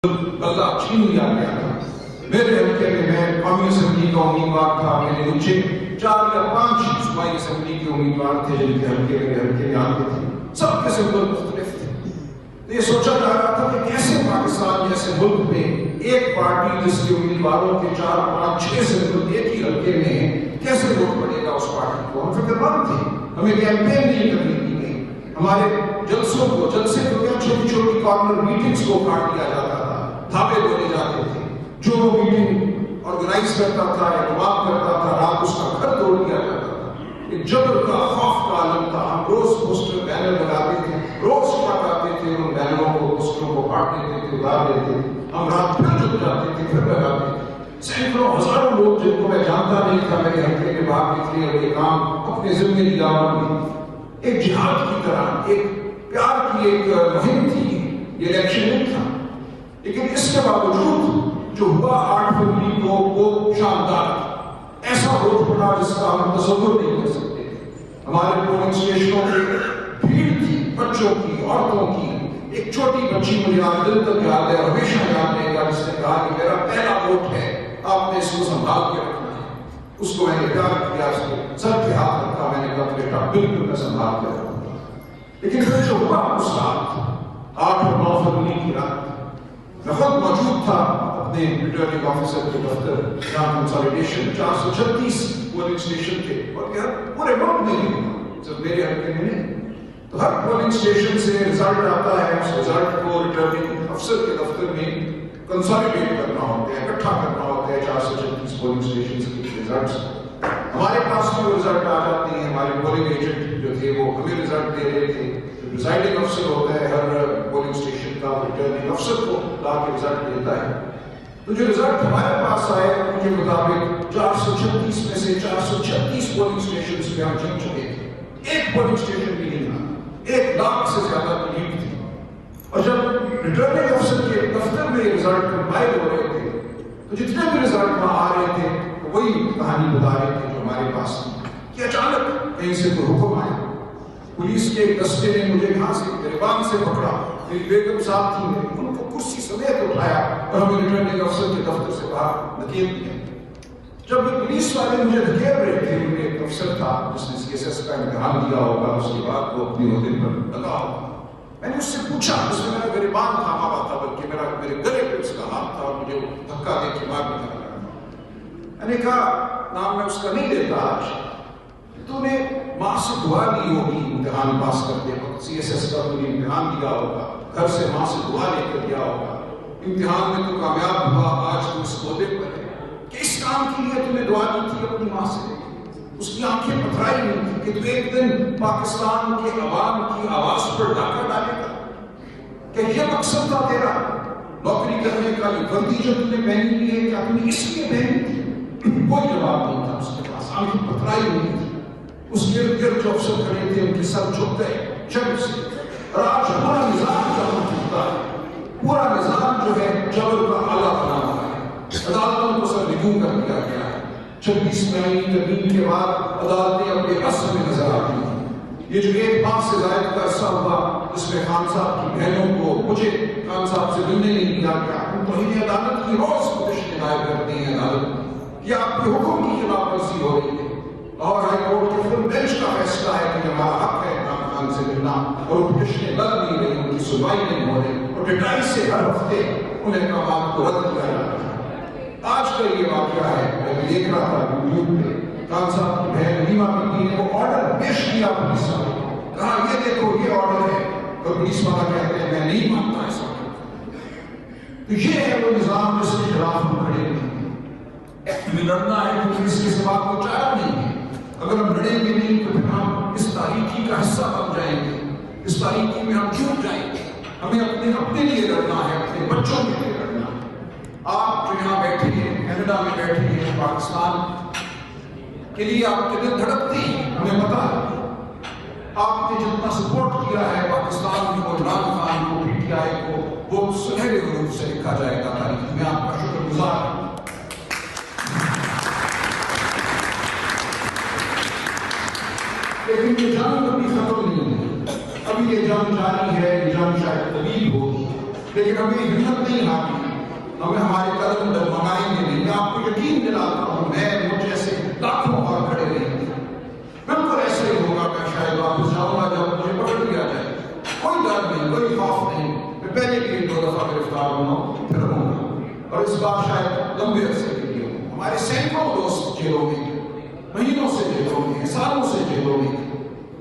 بلہ چھین لیا گیا تھا. میرے حلقے میں قومی اسمبلی کا امیدوار تھا. میرے نیچے 4 یا 5 صوبائی اسمبلی کے امیدوار تھے جن کے حلقے میں آتے تھے. سب کے سمبل مختلف تھے. یہ سوچا جا رہا تھا کہ کیسے پاکستان جیسے ملک میں ایک پارٹی جس کے امیدواروں کے 4 5 6 سمبل ایک ہی حلقے میں ہیں کیسے ووٹ پڑے گا اس پارٹی کو. ہم فکر مند تھے. ہمیں کیمپین نہیں کرنی دی گئی. ہمارے جلسے کو کیا چھوٹی چھوٹی کارنر میٹنگز کو کاٹ دیا جاتا تھا. دھاپے بولے جاتے تھے. جو میٹنگ آرگنائز کرتا تھا یا اہتمام کرتا تھا رات اس کا گھر توڑ دیا جاتا تھا. ایک جبر کا خوف کا عالم تھا. ہم روز پوسٹر بینر لگاتے تھے. روز ٹرک آتے تھے. ان بینروں کو پوسٹروں کو کاٹ دیتے تھے اتار دیتے تھے. ہم رات پھر جھک جاتے تھے پھر لگاتے تھے. سینکڑوں ہزاروں لوگ جن کو میں جانتا نہیں تھا میرے حلقے کے باہر نکلے اور یہ کام اپنے ذمہ لیا. ایک جہاد کی طرح ایک پیار کی ایک مہم تھی. یہ الیکشن نہیں تھا. لیکن اس کے باوجود جو ہوا 8 فروری کو وہ شاندار تھا. ایسا ووٹ پڑا جس کا ہم تصور نہیں کر سکتے. ہمارے پولنگ اسٹیشنوں پہ بھیڑ تھی بچوں کی عورتوں کی. ایک چھوٹی بچی مجھے آج دل تک یاد ہے ہمیشہ یاد رہے گا جس نے کہا کہ میرا پہلا ووٹ ہے آپ نے اس کو سنبھال کے رکھنا ہے. اس کو میں نے پیار کیا اس کو سر پہ ہاتھ رکھا. میں نے کہا بیٹا بالکل میں سنبھال کے رکھوں گا. لیکن پھر جو ہوا اس رات 8 اور 9 فروری کی رات میں خود موجود تھا اپنے ریٹرننگ آفیسر کے دفتر جہاں کنسالیڈیشن 436 پولنگ اسٹیشن تھے اور یہ پورے ملک میں ہی ہوا صرف میرے حلقے میں نہیں. تو ہر پولنگ اسٹیشن سے رزلٹ آتا ہے. اس رزلٹ کو ریٹرننگ افسر کے دفتر میں کنسالیڈیٹ کرنا ہوتا ہے اکٹھا کرنا ہوتا ہے 436 پولنگ اسٹیشن کے رزلٹس. ہمارے پاس بھی وہ رزلٹ آ جاتے ہیں. ہمارے پولنگ ایجنٹ جو تھے وہ ہمیں رزلٹ دے رہے تھے. پریزائڈنگ افسر ہوتا ہے ہر پولنگ اسٹیشن کا ریٹرننگ افسر کو لا کے رزلٹ دیتا ہے. تو جو رزلٹ ہمارے پاس آئے ان کے مطابق 436 میں سے 436 پولنگ اسٹیشن پہ ہم جیت چکے تھے. ایک پولنگ اسٹیشن بھی نہیں تھا. 1 لاکھ سے زیادہ کی لیڈ تھی. اور جب ریٹرننگ افسر کے دفتر میں رزلٹ کمپائل ہو رہے تھے تو جتنے بھی رزلٹ وہاں آ رہے تھے وہی کہانی بتا رہے تھے جو ہمارے پاس تھی کہ اچانک کہیں سے کوئی حکم آیا. پولیس کے دستے نے مجھے یہاں سے گریبان سے پکڑا. میری بیگم صاحب تھی ان کو کرسی سمیت اٹھایا اور ہمیں ریٹرننگ افسر کے دفتر سے باہر دھکیل دیا. جب پولیس والے مجھے دھکیل رہے تھے ان میں ایک افسر تھا جس نے CSS کا امتحان دیا ہوگا اس کے بعد وہ اپنی عہدے پر لگا ہوگا. میں نے اس سے پوچھا. اس نے میرا گریبان تھاما ہوا تھا بلکہ میرے گلے پہ اس کا ہاتھ تھا اور مجھے دھکا دے کے باہر نکالا. میں نے کہا نام میں اس کا نہیں لیتا آج. تو نے ماں سے دعا لی ہوگی امتحان پاس کرتے وقت. CSS کا تو نے امتحان دیا ہوگا. گھر سے ماں سے دعا لے کر دیا ہوگا. امتحان میں تو کامیاب ہوا. آج تو اس عہدے پر ہے کہ اس کام کے لیے تم نے دعا کی تھی اپنی ماں سے. اس کی آنکھیں پتھرائی نہیں تھی کہ تو ایک دن پاکستان کے عوام کی آواز پر ڈاکہ ڈالے گا. کہ یہ مقصد تھا تیرا نوکری کرنے کا. یہ وردی جو تم نے پہنی لی ہے کیا تم نے اس لیے پہنی تھی؟ کوئی جواب نہیں تھا اس کے پاس. آنکھیں پتھرائی نہیں تھی. اس گرد گرد جو افسر کھڑے تھے ان کے سر جھک گئے جب سے. اور آج پورا نظام جب جھکتا ہے. پورا نظام جو ہے جبر کا آلہ بنا ہوا ہے. عدالتوں کو سر رجوع کر دیا گیا ہے. 26 مئی ترمیم کے بعد عدالتیں اپنے اصل میں نظر آتی ہیں. یہ جو 1 ماہ سے زائد کا عرصہ ہوا جس میں خان صاحب کی بہنوں کو مجھے خان صاحب سے ملنے نہیں دیا گیا. ہم توہین عدالت کی روز پوزیشن دائر کرتے ہیں عدالت کہ آپ کے حکم کی خلاف ورزی ہو رہی ہے. اور ہائی کورٹ کے فل بینچ کا فیصلہ ہے کہ ہمارا حق ہے عمران خان سے ملنا. اور پوزیشنیں لگ نہیں رہی. ان کی سنوائی نہیں ہو رہی. اور ڈٹائی سے ہر ہفتے ان احکامات کو رد کیا جاتا ہے. آج کا یہ واقعہ ہے. میں دیکھ رہا تھا یوٹیوب پہ خان صاحب کی بہن نیما بی نے وہ آرڈر پیش کیا پولیس والے کو. کہا یہ دیکھو یہ آرڈر ہے. اور پولیس والا کہتے ہیں میں نہیں مانتا اس آرڈر کو. تو یہ ہے وہ نظام جس کے خلاف ہم کھڑے ہیں. ہمیں لڑنا ہے کیونکہ اس کے سوا کوئی چارہ نہیں ہے. اگر ہم لڑیں گے نہیں تو پھر ہم اس تاریکی کا حصہ بن جائیں گے. اس تاریکی میں ہم چھوٹ جائیں گے. ہمیں اپنے لیے لڑنا ہے. اپنے بچوں کے لیے لڑنا ہے. آپ جو یہاں بیٹھے ہیں کینیڈا میں بیٹھے ہیں پاکستان کے لیے آپ کے دل دھڑکتے ہیں. ہمیں پتا ہے آپ نے جتنا سپورٹ کیا ہے پاکستان کو عمران خان کو PTI کو وہ سنہرے حروف سے لکھا جائے گا تاریخ میں. آپ کا شکر گزار ہوں. لیکن یہ جنگ کبھی ختم نہیں ہے. ابھی یہ جنگ جاری ہے. یہ جنگ شاید طویل ہوگی لیکن ابھی ہمت نہیں ہاری. دفعہ گرفتار ہونا ہو پھر ہوگا، اور اس بار شاید لمبے عرصے کے لیے ہو۔ ہمارے سینکڑوں دوست جیلوں میں، مہینوں سے جیلوں میں، سالوں سے جیلوں میں۔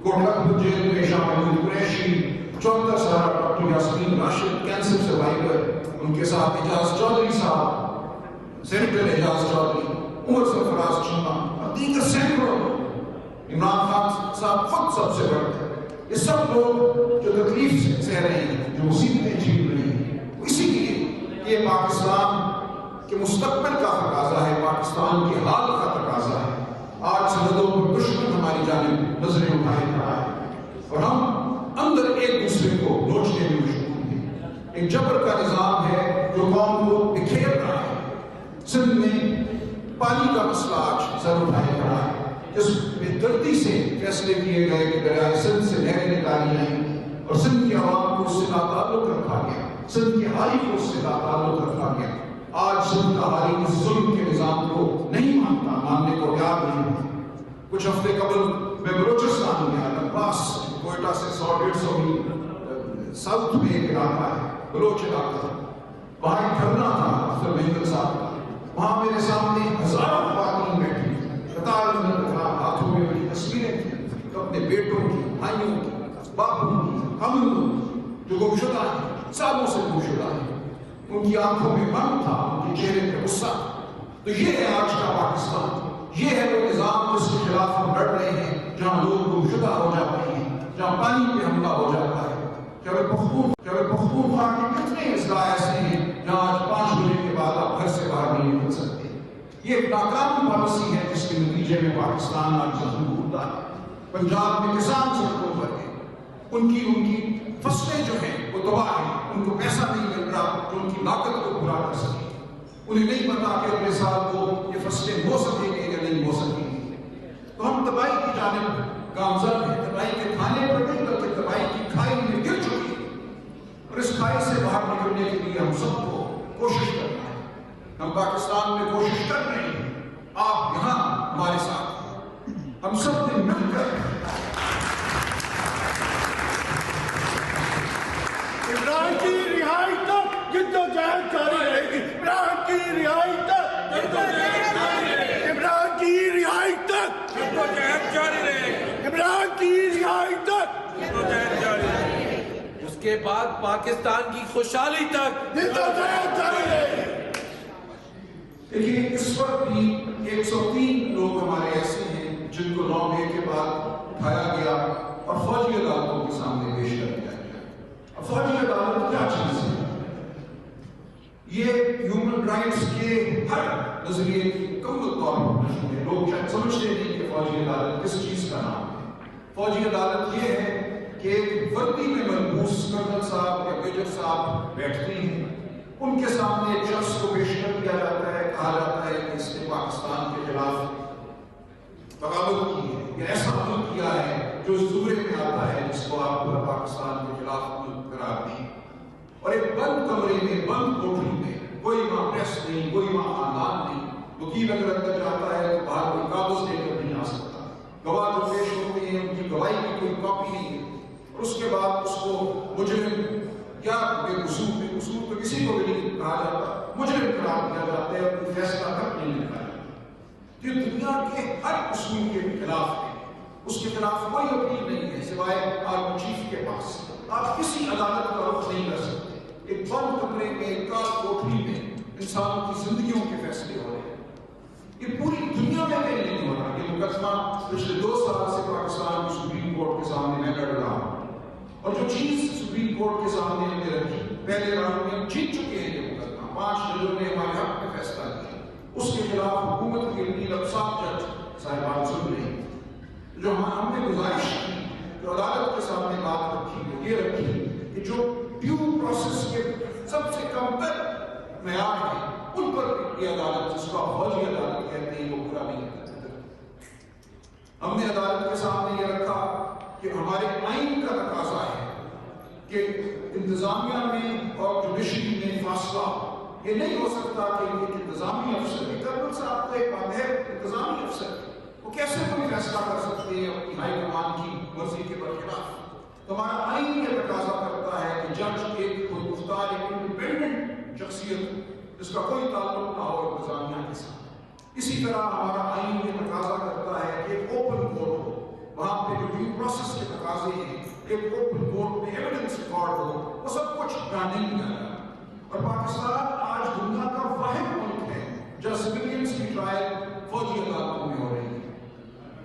کوٹلہ جیل میں شاہ محمود قریشی، 74 سالہ doctor Yasmin Rashid cancer survivor, ان کے ساتھ اعجاز چودھری صاحب، سینیٹر اعجاز چودھری، عمر سرفراز چیمہ اور دیگر سینکڑوں، عمران خان صاحب خود سب سے بڑھ کر، یہ سب لوگ جو تکلیف سے سہ رہے ہیں، جو مصیبتیں جھیل رہے ہیں، اسی لیے کہ پاکستان کے مستقبل کا تقاضا ہے، پاکستان کے حال کا تقاضا ہے۔ آج سرحدوں پر دشمن ہماری جانب نظریں اٹھائے کھڑا ہے اور ہم اندر ایک دوسرے کو نوچنے میں مشغول ہیں۔ ایک جبر کا نظام ہے جو قوم کو بکھیر رہا ہے۔ سندھ میں پانی کا مسئلہ آج سر اٹھائے کھڑا ہے، جس میں دردی سے فیصلے کیے گئے کہ دریائے سندھ سے نہریں نکالی جائیں اور سندھ کی عوام کو اس سے تعلق رکھا گیا، سندھ کے حالی کو اس سے تعلق رکھا گیا۔ آج سندھ کا حالی اس ظلم کے نظام کو نہیں مانتا، ماننے کو تیار نہیں ہے۔ کچھ ہفتے قبل میں بلوچستان میں آیا، پاس کوئٹہ سے 100-150 میل ساؤتھ میں ایک علاقہ ہے، بلوچ علاقہ، وہاں ایک دھرنا تھا افضل مہندر صاحب کا۔ وہاں میرے سامنے ہزاروں خواتین بیٹھی تھیں، قطار اندر تھا، ہاتھوں میں میری تصویریں تھیں اپنے بیٹوں کی، بھائیوں کی، باپوں کی، خامندوں کی، جو گمشدہ ہیں، سالوں سے گمشدہ ہیں۔ ان کی آنکھوں میں غم تھا، ان کے چہرے پہ غصہ۔ تو یہ ہے آج کا پاکستان، یہ ہے وہ نظام جس کے خلاف ہم لڑ رہے ہیں، جہاں لوگ گمشدہ ہو جاتے ہیں، جہاں پانی پہ حملہ ہو جاتا ہے۔ پختونخوا کے کتنے اضلاع ایسے ہیں جہاں آج 5 بجے کے بعد آپ گھر سے باہر نہیں نکل سکتے۔ یہ ایک ناکام پالیسی ہے جس کے نتیجے میں پاکستان آج زخم ہوتا ہے۔ پنجاب میں کسان سڑکوں پر ہیں، ان کی فصلیں جو ہیں وہ تباہ ہیں، ان کو پیسہ نہیں مل رہا جو ان کی لاگت کو پورا کر سکے۔ انہیں نہیں پتا کہ اگلے سال وہ یہ فصلیں بو سکیں گے یا نہیں بو سکیں گے۔ تو ہم تباہی کی جانب گامزن ہیں، تباہی کے کھانے پر نہیں بلکہ تباہی کی کھائی میں گر چکی ہے، اور اس کھائی سے باہر نکلنے کے لیے ہم سب کو کوشش کرنا ہے۔ ہم پاکستان میں کوشش کر رہے ہیں، آپ یہاں ہمارے ساتھ، ہم سب نے مل کر عمران کی رہائی تک جدوجہد جاری رہے گی، عمران کی رہائی تک جدوجہد جاری رہے گی، عمران کی رہائی تک جدوجہد جاری رہے گی، عمران کی رہائی تک جدوجہد جاری رہے گی، اس کے بعد پاکستان کی خوشحالی تک جدوجہد جاری رہے گی۔ دیکھیے اس وقت بھی 103 لوگ ہمارے ایسے ہیں جن کو 9 مئی کے بعد اٹھایا گیا اور فوجی عدالتوں کے سامنے پیش کر دیا گیا۔ اب فوجی عدالت کیا چیز ہے؟ یہ ہیومن رائٹس کے ہر نظریے کی مکمل طور پر مشہور ہے۔ لوگ شاید سمجھتے نہیں کہ فوجی عدالت کس چیز کا نام ہے۔ فوجی عدالت یہ ہے کہ ایک وردی میں ملبوس کرنل صاحب یا میجر صاحب بیٹھتے ہیں، ان کے سامنے ایک شخص کو پیش کر دیا جاتا ہے، کہا جاتا ہے کہ اس نے پاکستان کے خلاف بغاوت کی ہے یا ایسا عمل کیا ہے جو اس زمرے میں آتا ہے جس کو آپ پاکستان کے خلاف عمل قرار دیں، اور ایک بند کمرے میں، بند کوٹری میں، کوئی وہاں پریس نہیں، کوئی وہاں خاندان نہیں، وکیل اگر اندر جاتا ہے تو باہر کوئی کاغذ لے کر نہیں آ سکتا، گواہ جو پیش ہوتے ہیں ان کی گواہی کی کوئی کاپی نہیں ہے، اور اس کے بعد اس کو مجرم یا بے قصور تو کسی کو بھی نہیں کہا جاتا، مجرم قرار دیا جاتا ہے اور کوئی فیصلہ تک نہیں لکھا جاتا۔ یہ دنیا کے ہر اصول کے خلاف ہے، اس کے خلاف کوئی اپیل نہیں ہے سوائے آرمی چیف کے پاس۔ آپ کسی عدالت کا رخ نہیں کر سکتے۔ ایک بند کمرے میں، ایک کال کوٹری میں انسانوں کی زندگیوں کے فیصلے ہو رہے ہیں۔ یہ پوری دنیا میں کہیں نہیں ہو رہا۔ یہ مقدمہ پچھلے 2 سال سے پاکستان کی سپریم کورٹ کے سامنے میں لڑ رہا ہوں، اور جو چیز سپریم کورٹ کے سامنے ہم نے رکھی، پہلے راؤنڈ میں ہم جیت چکے ہیں یہ مقدمہ، 5 ججوں نے ہمارے حق میں فیصلہ کیا، اس کے خلاف حکومت کے لیے افسر جج صاحبان سن رہے ہیں۔ جو ہم نے گزارش کی، جو عدالت کے سامنے بات رکھی، وہ یہ رکھی کہ جو ڈیو پروسیس کے سب سے کم تر معیار ہیں ان پر یہ عدالت، جس کو فوجی عدالت کہتے ہیں، وہ پورا نہیں کرتے۔ ہم نے عدالت کے سامنے یہ رکھا کہ ہمارے آئین کا تقاضا ہے کہ انتظامیہ میں اور جوڈیشری میں فاصلہ یہ نہیں ہو سکتا کہ ایک انتظامی افسر، کرنل صاحب کو ایک بات ہے، انتظامی افسر وہ کیسے کوئی فیصلہ کر سکتے ہیں اپنی ہائی کمان کی مرضی کے برخلاف؟ تو ہمارا آئین یہ تقاضا کرتا ہے کہ جج ایک خود مختار ایک انڈیپینڈنٹ شخصیت جس کا کوئی تعلق نہ ہو انتظامیہ کے ساتھ. اسی طرح ہمارا آئین یہ تقاضا کرتا ہے کہ ایک اوپن کورٹ ہو, وہاں پہ جو ڈیو پروسیس کے تقاضے ہیں, ایک اوپن کورٹ میں ایویڈنس ریکارڈ ہو, وہ سب کچھ یہاں نہیں کیا جاتا. اور پاکستان آج دنیا کا واحد ملک ہے جہاں سویلینز کی ٹرائل فوجی عدالتوں میں ہو رہی ہے.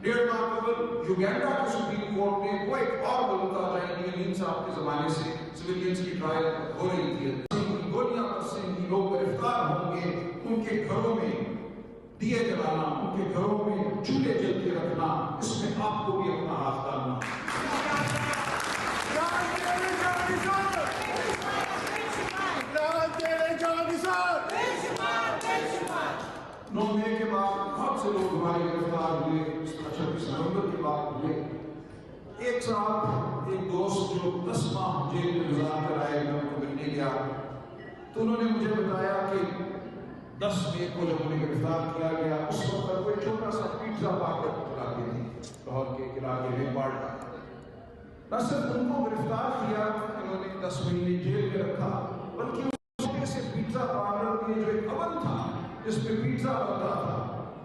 1.5 ماہ قبل یوگینڈا کے سپریم کورٹ نے وہ ایک اور ملک تھا جہاں انڈین صاحب کے زمانے سے سویلینز کی ٹرائل ہو رہی تھی. گولیاں برسیں گی, لوگ گرفتار ہوں گے, ان کے گھروں میں دیے جلانا, ان کے گھروں میں چولہے جل کے رکھنا, اس میں آپ کو بھی اپنا ہاتھ ڈالنا. نو مئی کے بعد بہت سے لوگ ہمارے گرفتار ہوئے, 26 نومبر کے بعد ہوئے. ایک صاحب, ایک دوست جو 10 ماہ جیل میں گزار کر آئے, میں ان کو ملنے گیا تو انہوں نے مجھے بتایا کہ 10 مئی کو جب انہیں گرفتار کیا گیا اس وقت کوئی چھوٹا سا پیزا پارلر چلاتے تھے لاہور کے علاقے میں پالٹا. نہ صرف ان کو گرفتار کیا, انہوں نے 10 مہینے جیل میں رکھا, بلکہ اس چھوٹے سے پیزا پارلر میں جو ایک اوون تھا جس پہ پیزا بنتا تھا,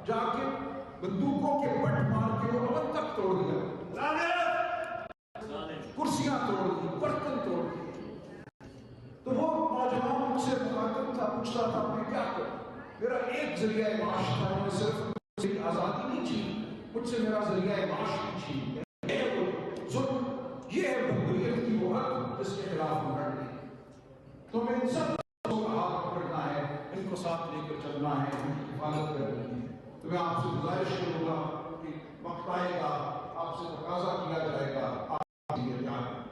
جا کے بندوقوں کے بٹ مار کے وہ اوون تک توڑ دیا, کرسیاں توڑ دی, برتن توڑ دی. تو وہ نوجوان مجھ سے مخاطب تھا, پوچھتا تھا میں کیا کروں, میرا ایک ذریعہ معاش تھا, میں نے صرف مجھ سے آزادی نہیں چھینی, مجھ سے میرا ذریعہ معاش نہیں چھینی. ظلم یہ ہے جمہوریت کی وہ حق جس کے خلاف ہم لڑ رہے ہیں. تو میں ان سب لوگوں کا ہاتھ پکڑنا ہے, ان کو ساتھ لے کر چلنا ہے, ان کی حفاظت کرنی ہے. تو میں آپ سے گزارش کروں گا کہ وقت آئے گا, آپ سے تقاضا کیا جائے گا, آپ یہ جائیں.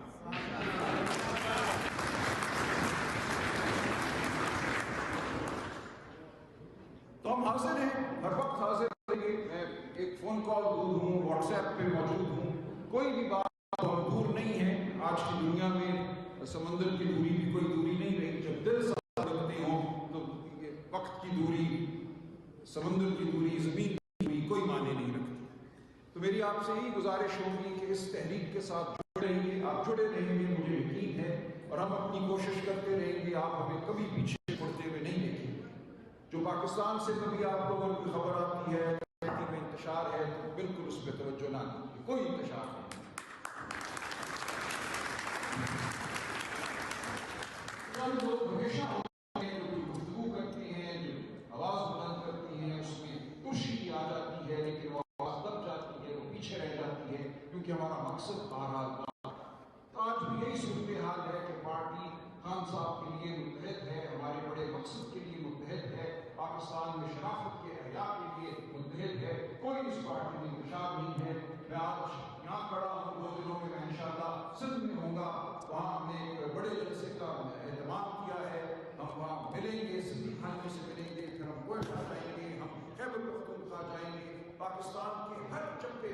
تو ہم حاضر ہیں, ہر وقت حاضر رہیں گے. میں ایک فون کال دور ہوں, واٹس ایپ پہ موجود ہوں, کوئی بھی بات دور نہیں ہے. آج کی دنیا میں سمندر کی دوری بھی کوئی دوری نہیں رہی. جب دل ساتھ رکھتے ہوں تو وقت کی دوری, سمندر کی دوری, زمین کی دوری کوئی معنی نہیں رکھتی. تو میری آپ سے یہی گزارش ہوگی کہ اس تحریک کے ساتھ جڑے رہیے, آپ جڑے رہیں گے مجھے یقین ہے, اور ہم اپنی کوشش کرتے رہیں گے. آپ ہمیں کبھی پیچھے مڑتے ہوئے نہیں دیکھیں گے. جو پاکستان سے کبھی آپ کو اگر کوئی خبر آتی ہے میں انتشار ہے تو بالکل اس پہ توجہ نہ دیجیے, کوئی انتشار نہیں. لوگ ہمیشہ گفتگو کرتے ہیں, جو آواز بلند کرتی ہیں, اس میں ترشی بھی آ جاتی ہے, لیکن وہ آواز دب جاتی ہے, وہ پیچھے رہ جاتی ہے, کیونکہ ہمارا مقصد بہرحال. آج بھی یہی صورتحال ہے کہ پارٹی خان صاحب کے لیے متحد ہے, ہمارے بڑے مقصد کے لیے متحد ہے, پاکستان میں شرافت کے احیاء کے لیے متحد ہے. کوئی اس پارٹی میں انتشار نہیں ہے. میں آج یہاں کھڑا ہوں, 2 دنوں میں میں انشاءاللہ سندھ میں ہوں گا, وہاں ہم نے ایک بڑے جلسے کا اہتمام کیا ہے. ہم وہاں ملیں گے, سندھی بھائیوں سے ملیں گے, پھر ہم کوئٹہ جائیں گے, ہم خیبر پختونخوا جائیں گے. پاکستان کے ہر چپے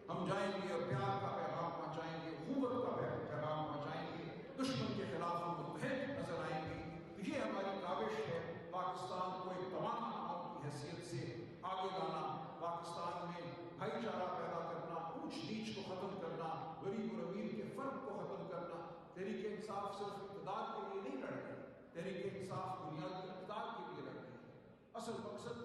ہم جائیں گے اور پیار کا پیغام پہنچائیں گے, اخوت کا پیغام پہنچائیں گے. دشمن کے خلاف ہم متحد نظر آئیں گے. تو یہ ہماری کاوش ہے, پاکستان کو ایک تمام قوم کی حیثیت سے آگے لانا, پاکستان میں بھائی چارہ پیدا کرنا, اونچ نیچ کو ختم کرنا, غریب اور امیر کے فرق کو ختم کرنا. تحریک انصاف صرف اقتدار کے لیے نہیں لڑ رہی, تحریک انصاف بنیادی اقتدار کے لیے لڑ رہی ہے. اصل مقصد